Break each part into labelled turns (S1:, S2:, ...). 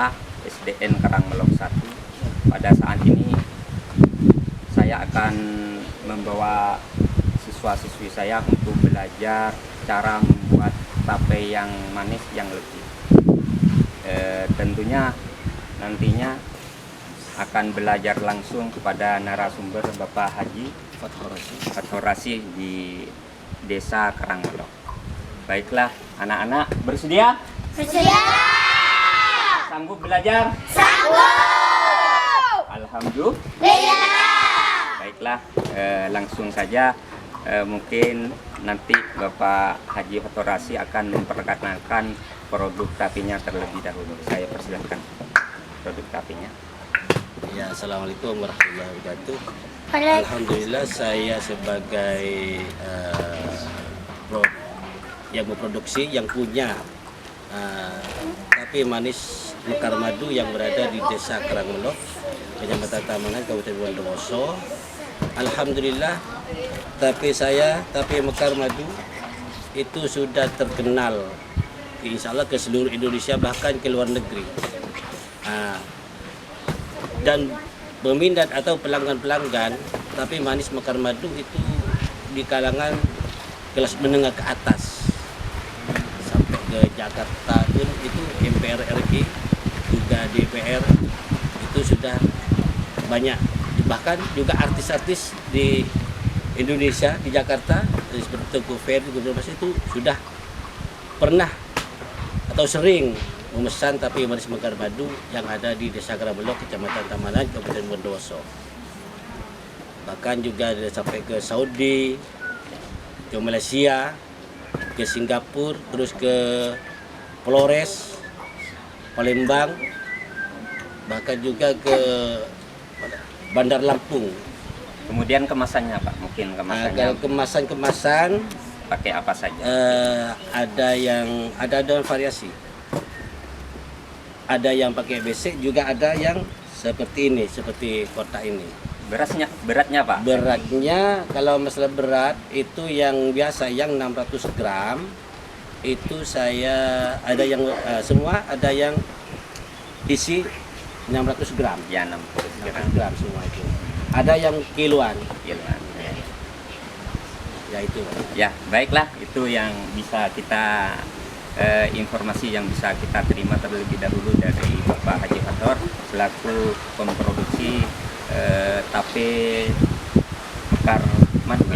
S1: SMK SDN Karangmelok 1. Pada saat ini saya akan membawa siswa-siswi saya untuk belajar cara membuat tape yang manis yang legit. Tentunya nantinya akan belajar langsung kepada narasumber Bapak Haji Fathorasi di Desa Karangmelok. Baiklah, anak-anak bersedia?
S2: Bersedia!
S1: Sanggup belajar?
S2: Sanggup!
S1: Alhamdulillah. Baiklah, langsung saja. Mungkin nanti Bapak Haji Fathorasi akan memperkenalkan produk tapenya terlebih dahulu. Saya persilahkan produk tapenya.
S3: Ya, Assalamualaikum warahmatullahi wabarakatuh. Alhamdulillah saya sebagai yang memproduksi, yang punya tape manis Mekar Madu yang berada di Desa Karangmelok, Kecamatan Tamangan, Kabupaten Bondowoso. Alhamdulillah tape saya, tape Mekar Madu itu sudah terkenal, insya Allah ke seluruh Indonesia, bahkan ke luar negeri. Dan peminat atau pelanggan-pelanggan tape manis Mekar Madu itu di kalangan kelas menengah ke atas, sampai ke Jakarta pun itu MPR RI, juga DPR itu sudah banyak, bahkan juga artis-artis di Indonesia, di Jakarta seperti Teguh Ferry itu sudah pernah atau sering memesan tape manis Mekar Madu yang ada di Desa Karangmelok, Kecamatan Tamangan, Kabupaten Bondowoso. Bahkan juga sampai ke Saudi, ke Malaysia, ke Singapura, terus ke Flores, Palembang, bahkan juga ke Bandar Lampung.
S1: Kemudian kemasannya Pak, mungkin kemasannya
S3: Kemasan
S1: pakai apa saja?
S3: Ada variasi. Ada yang pakai besek, juga ada yang seperti ini, seperti kotak ini.
S1: Beratnya Pak?
S3: Beratnya, kalau masalah berat itu yang biasa yang 600 gram itu saya ada yang semua ada yang isi 600 gram.
S1: Ya, 600
S3: gram semua itu. Ada yang kiloan. Ya itu.
S1: Ya, baiklah, itu yang bisa kita informasi yang bisa kita terima terlebih dahulu dari Bapak Haji Fathor selaku pemproduksi tape Mekar Madu.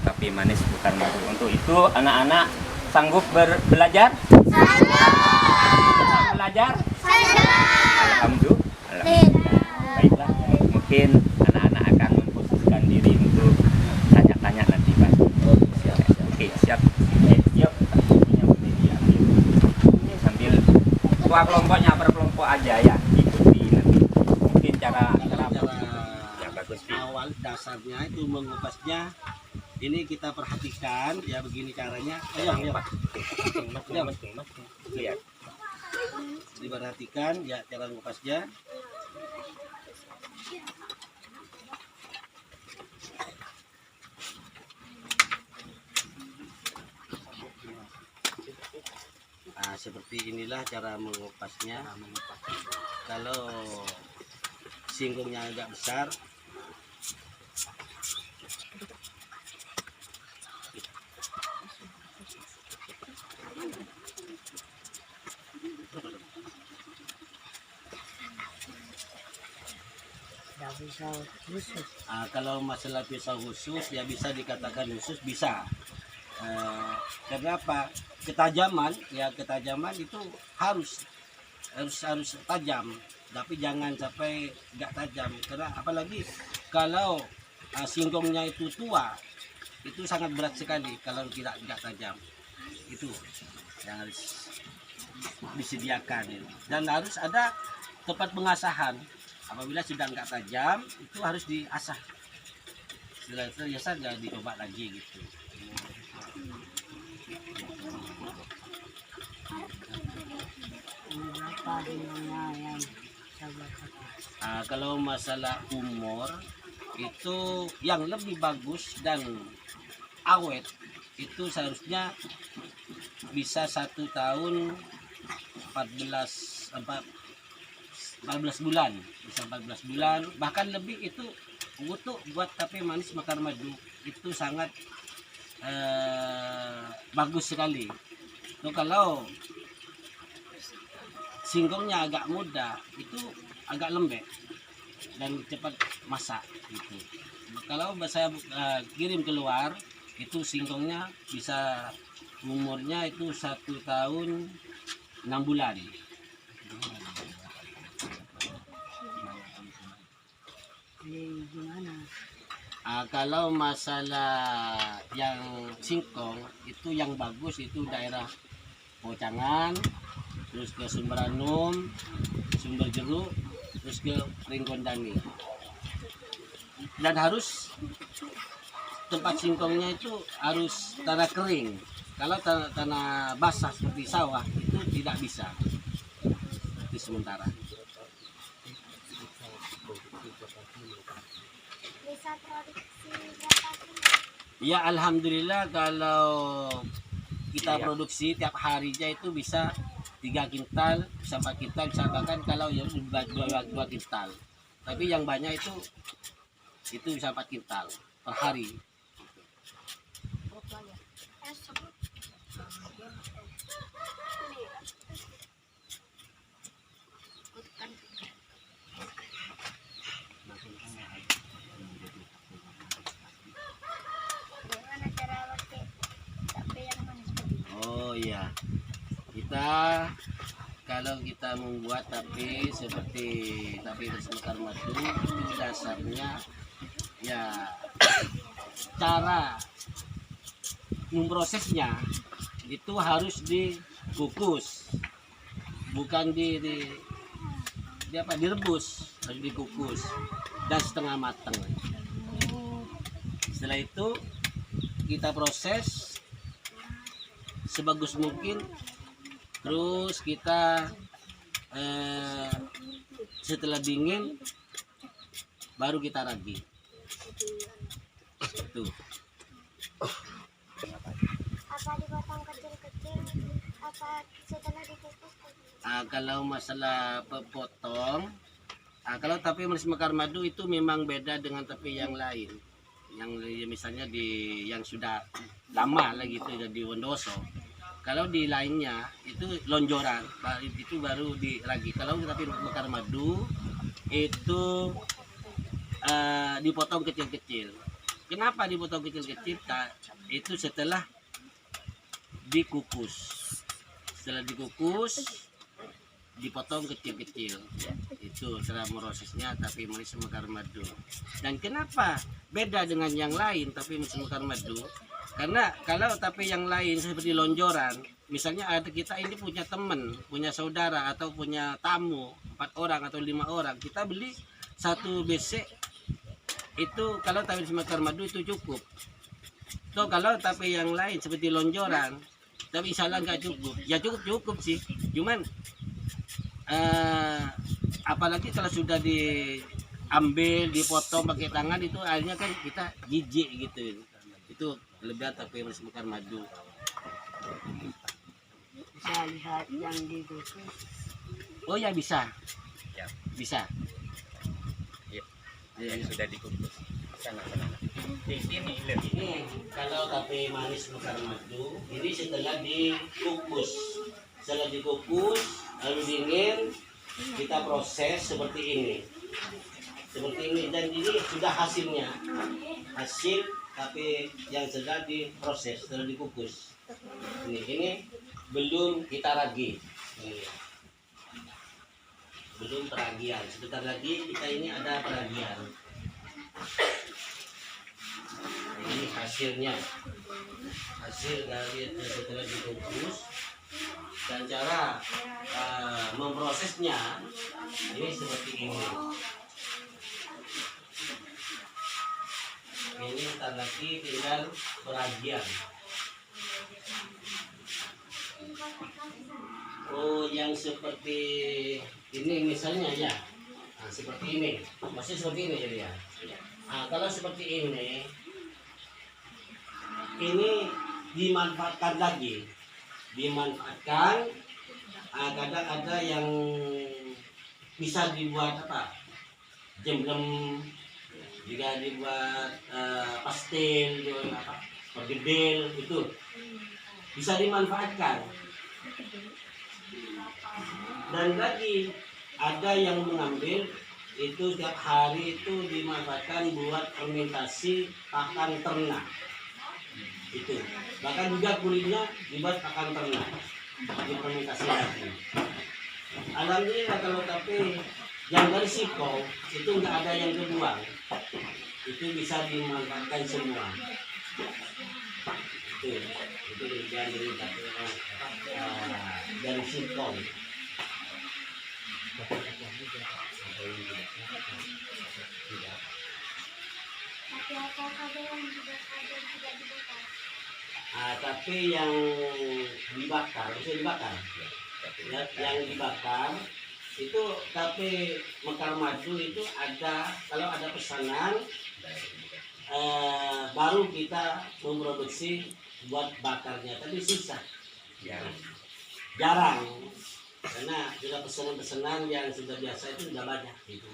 S1: Tape manis Mekar Madu. Untuk itu anak-anak sanggup belajar? Sanggup! Belajar? Sanggup! Alhamdulillah. Baiklah, mungkin anak-anak akan memposisikan diri untuk tanya-tanya nanti Pak. Oke, siap. Yuk. Sambil ketua kelompoknya per kelompok aja ya, ikuti nanti. Mungkin cara ya bagus.
S3: Awal dasarnya itu mengupasnya, ini kita perhatikan ya, begini caranya. Ayo Pak.
S1: Lihat.
S3: Diperhatikan ya cara mengupasnya. Nah, seperti inilah cara mengupasnya. Kalau singgungnya agak besar, kalau masalah pisau khusus ya bisa dikatakan khusus, bisa. Karena apa? Ketajaman itu harus tajam, tapi jangan sampai nggak tajam. Karena apalagi kalau singgungnya itu tua, itu sangat berat sekali kalau nggak tajam. Itu yang harus disediakan, dan harus ada tempat pengasahan. Apabila sudah nggak tajam, itu harus diasah. Setelah itu biasa nggak dicoba lagi gitu. Kalau masalah umur itu yang lebih bagus dan awet itu seharusnya bisa 1 tahun 14 14 bulan, bisa 14 bulan, bahkan lebih itu untuk buat tape manis mekar madu itu sangat bagus sekali. Tuh, kalau singkongnya agak muda itu agak lembek dan cepat masak gitu. Kalau saya kirim keluar itu singkongnya bisa umurnya itu 1 tahun 6 bulan.
S2: Gimana?
S3: Kalau masalah yang singkong itu yang bagus itu daerah Pocangan, terus ke Sumberanum, Sumber Jeruk, terus ke Ringgondani. Dan harus tempat singkongnya itu harus tanah kering. Kalau tanah basah seperti sawah itu tidak bisa. Itu sementara.
S2: Bisa produksi berapa kilo?
S3: Ya alhamdulillah kalau kita
S1: Iya.
S3: produksi tiap harinya itu bisa 3 kintal sampai kintal, bisa bahkan kalau ya 2 kintal. Tapi yang banyak itu bisa 4 kintal per hari.
S2: Gimana cara pakai tape yang manis begitu?
S3: Oh iya, kita kalau kita membuat tape seperti tape mekar madu itu dasarnya ya cara memprosesnya itu harus dikukus, bukan direbus, harus dikukus dan setengah matang. Setelah itu kita proses sebagus mungkin, terus kita setelah dingin baru kita ragi. Tuh.
S2: Apa dipotong kecil-kecil? Apa setelah dikukus?
S3: Kalau masalah potong, kalau tape manis mekar madu itu memang beda dengan tape yang lain. Yang misalnya yang sudah lama lagi itu di Wondoso. Kalau di lainnya itu lonjoran, itu baru diragi. Kalau tape mekar madu itu dipotong kecil-kecil. Kenapa dipotong kecil-kecil? Itu setelah dikukus. Setelah dikukus dipotong kecil-kecil. Itu cara prosesnya tape manis mekar madu. Dan kenapa beda dengan yang lain tape manis mekar madu? Karena kalau tape yang lain seperti lonjoran, misalnya ada kita ini punya teman, punya saudara atau punya tamu 4 orang atau 5 orang, kita beli 1 besek itu kalau tape manis mekar madu itu cukup. So kalau tape yang lain seperti lonjoran, tapi misalnya nggak cukup, ya cukup sih, cuman apalagi kalau sudah diambil dipotong pakai tangan itu akhirnya kan kita jijik gitu. Itu lebih tape manis mekar madu.
S2: Bisa lihat yang dikukus.
S3: Oh ya bisa,
S1: Ya,
S3: bisa.
S1: yang sudah dikukus. Sana. Di sini lebih.
S3: Ini kalau tape manis mekar madu ini setelah dikukus, lalu dingin kita proses seperti ini, dan ini sudah hasil tapi yang sedang diproses setelah dikukus. Ini belum kita ragi. Ini. Belum peragian. Sebentar lagi kita ini ada peragian. Ini hasilnya, hasil dari setelah dikukus, dan cara memprosesnya ini seperti ini. Ini ntar lagi tinggal peragian. Oh, yang seperti ini misalnya ya, seperti ini, masih seperti ini jadi ya. Kalau seperti ini dimanfaatkan lagi, kadang ada yang bisa dibuat apa, jemblem, juga dibuat pastel, apa, pergedel, itu bisa dimanfaatkan. Dan lagi ada yang mengambil itu tiap hari itu dimanfaatkan buat fermentasi pakan ternak. Itu bahkan juga kulitnya dibuat pakan ternak, difermentasi lagi. Alhamdulillah, kalau tapi yang dari singkong itu nggak ada yang kebuang, itu bisa dimanfaatkan semua. Itu dari singkong.
S2: Tapi apakah ada yang tidak dibakar?
S3: Tapi yang dibakar, bisa dibakar. Ya, yang dibakar itu, tapi mekar madu itu ada, kalau ada pesanan baru kita memproduksi buat bakarnya, tapi susah, jarang, karena sudah pesanan-pesanan yang sudah biasa itu sudah banyak gitu.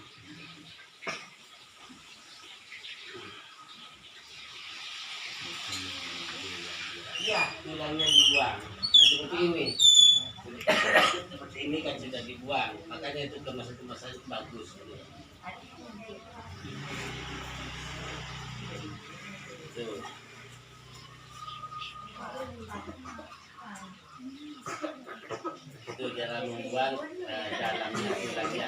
S3: Iya, tulangnya dibuang. Nah, seperti ini. Seperti ini kan sudah dibuang. Makanya itu kemasan-kemasan bagus. Tuh. Itu cara membuang dalamnya tulangnya.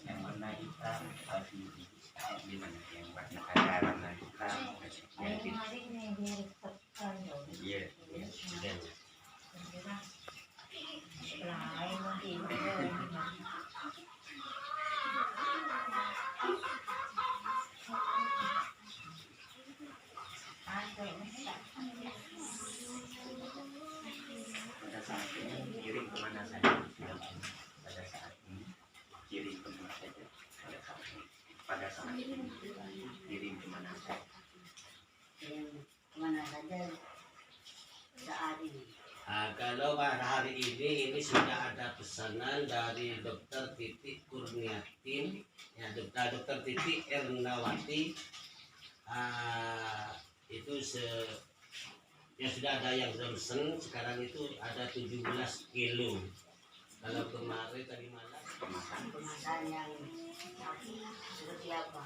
S1: Yang warna hitam di mana yang warna warna hitam iya pada saat ini kirim kemana saja, pada saat ini kirim kemana saja, pada saat ini kirim kemana saja
S2: Saat ini.
S3: Kalau hari ini sudah ada pesanan dari Dokter Titi Kurniatin, ya, Dokter Titi Ernawati. Itu ya sudah ada yang pesan, sekarang itu ada 17 kilo. Kalau kemarin tadi malam
S2: Kemasan yang seperti apa?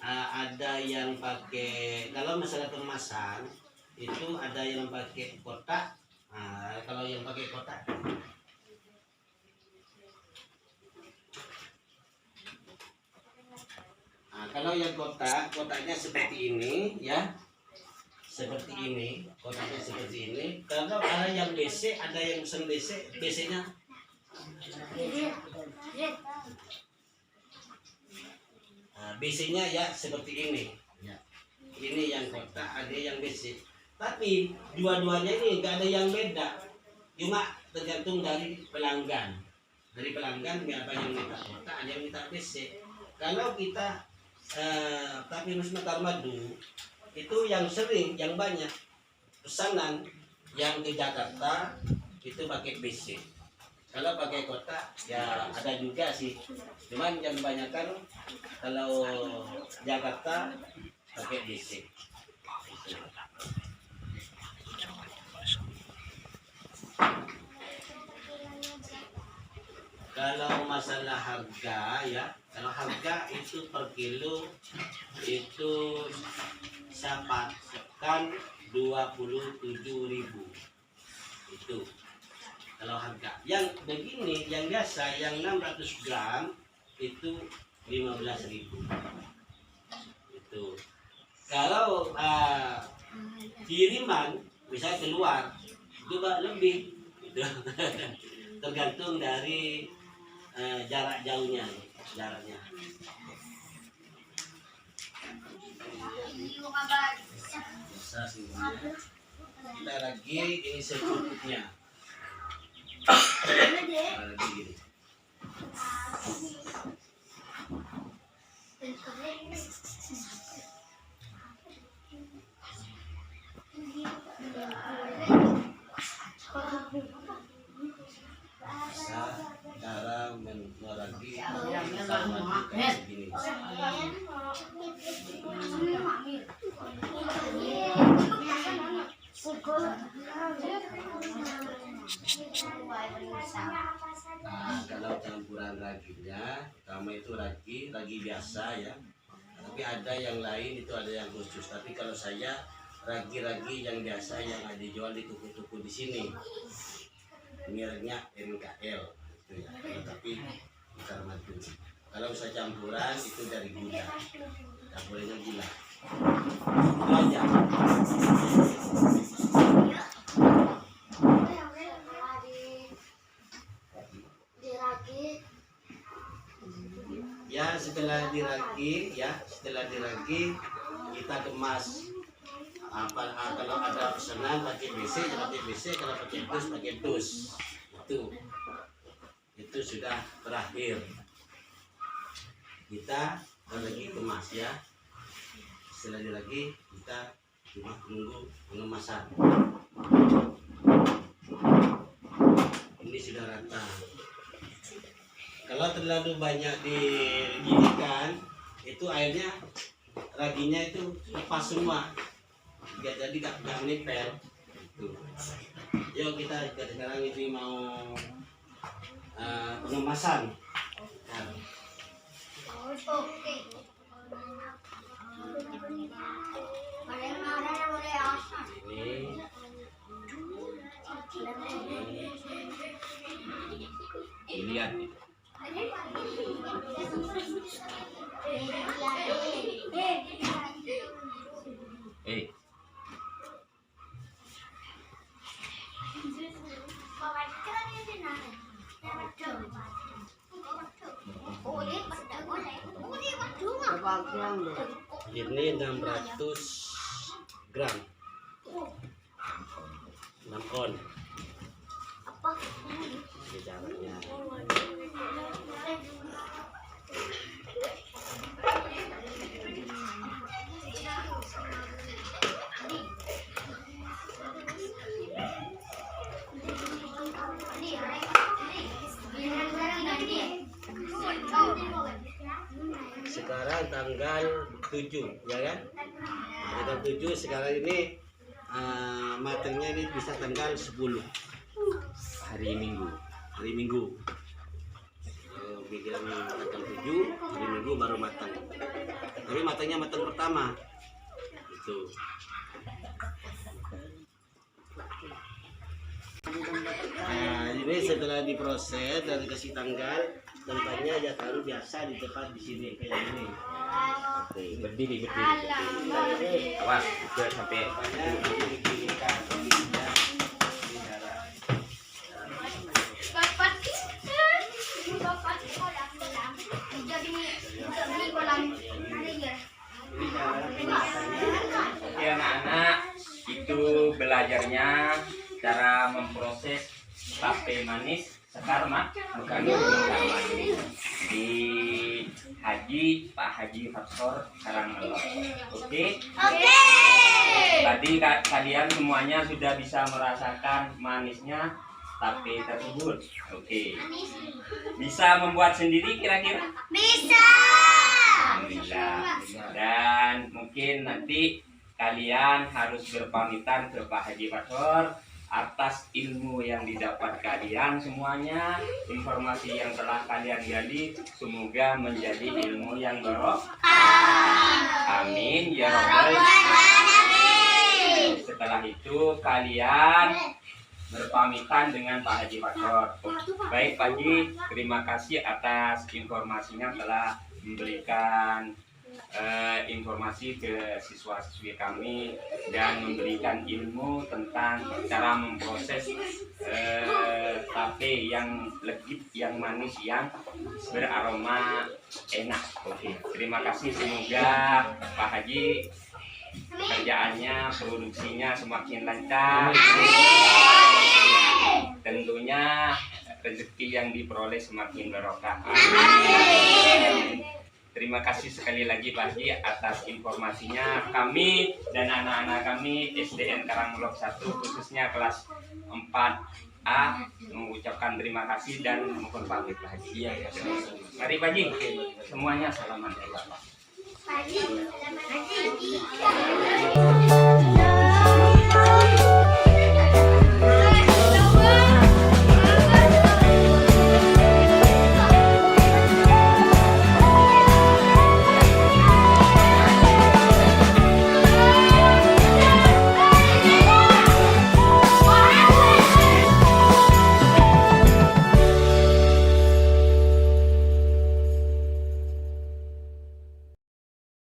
S3: ada yang pakai, kalau masalah kemasan itu ada yang pakai kotak. Kalau yang pakai kotak, kalau yang kotaknya seperti ini, ya, seperti ini, kotaknya seperti ini. Kalau ada yang BC, ada yang pesan BC, BC-nya BC-nya ya seperti ini. Ya. Ini yang kotak, ada yang BC. Tapi dua-duanya ini nggak ada yang beda, cuma tergantung dari pelanggan. Dari pelanggan apa yang minta kotak, ada yang minta BC. Kalau kita tapi mekar madu itu yang sering, yang banyak pesanan yang ke Jakarta itu pakai BC. Kalau pakai kotak ya ada juga sih, cuman yang kebanyakan kalau Jakarta pakai BC. Kalau masalah harga, ya, kalau harga itu per kilo itu saya patokan 27.000. Itu kalau harga. Yang begini, yang biasa, yang 600 gram itu 15.000. Itu. Kalau kiriman bisa keluar juga lebih. Gitu. Tergantung dari jarak jauhnya, jaraknya. Kita lagi ini secukupnya. Lagi gini. Nah, kalau campuran raginya, pertama itu ragi biasa ya. Tapi ada yang lain, itu ada yang khusus. Tapi kalau saya ragi yang biasa yang ada dijual di toko-toko di sini, mereknya NKL itu ya. Tapi bukan madu. Kalau saya campuran itu dari gula, campurannya gula. Itu aja. Ya setelah diragi kita kemas. Kalau ada pesanan pakai BC, kalau pakai dus. Itu sudah terakhir. Kita lagi kemas ya. Setelah diragi kita cuma tunggu pengemasan. Ini sudah rata. Kalau terlalu banyak diginikan, itu airnya raginya itu lepas semua, jadi nggak menempel. Yuk kita sekarang ini mau pengemasan. Ini lihat. Ini 600 gram, 6 on. Ini caranya. Sekarang tanggal 7 ya kan? Tanggal 7 sekarang ini matangnya ini bisa tanggal 10 hari Minggu. Bikin tanggal 7 hari Minggu baru matang. Tapi matangnya matang pertama itu. Nah, ini setelah diproses dan dikasih tanggal, tempatnya aja taruh biasa di tempat di sini kayak ini.
S1: Oke, berdiri. Awas, udah sampai
S3: Didirikan.
S1: Oke anak-anak, itu belajarnya cara memproses tape manis sekar bukan manis di Pak Haji Fathor Karangmelok. Oke. Tadi kalian semuanya sudah bisa merasakan manisnya tape tersebut. Oke. Bisa membuat sendiri kira-kira?
S2: Bisa.
S1: Alhamdulillah. Dan mungkin nanti kalian harus berpamitan ke Pak Haji Fathor atas ilmu yang didapat kalian semuanya, informasi yang telah kalian gali, semoga menjadi ilmu yang barokah. Amin ya rabbal alamin. Setelah itu kalian berpamitan dengan Pak Haji Fathor. Baik Pak Haji, terima kasih atas informasinya telah memberikan informasi ke siswa-siswi kami dan memberikan ilmu tentang cara memproses tape yang legit, yang manis, yang beraroma enak. Oke, terima kasih. Semoga Pak Haji kerjaannya, produksinya semakin lancar. Tentunya rezeki yang diperoleh semakin barokah. Amin. Terima kasih sekali lagi Pak Haji atas informasinya. Kami dan anak-anak kami SDN Karangmelok 1 khususnya kelas 4A mengucapkan terima kasih dan mohon pamit Pak Haji.
S3: Iya,
S1: Mari Pak Haji, semuanya salaman ya Pak.
S2: Haji, selamat Haji.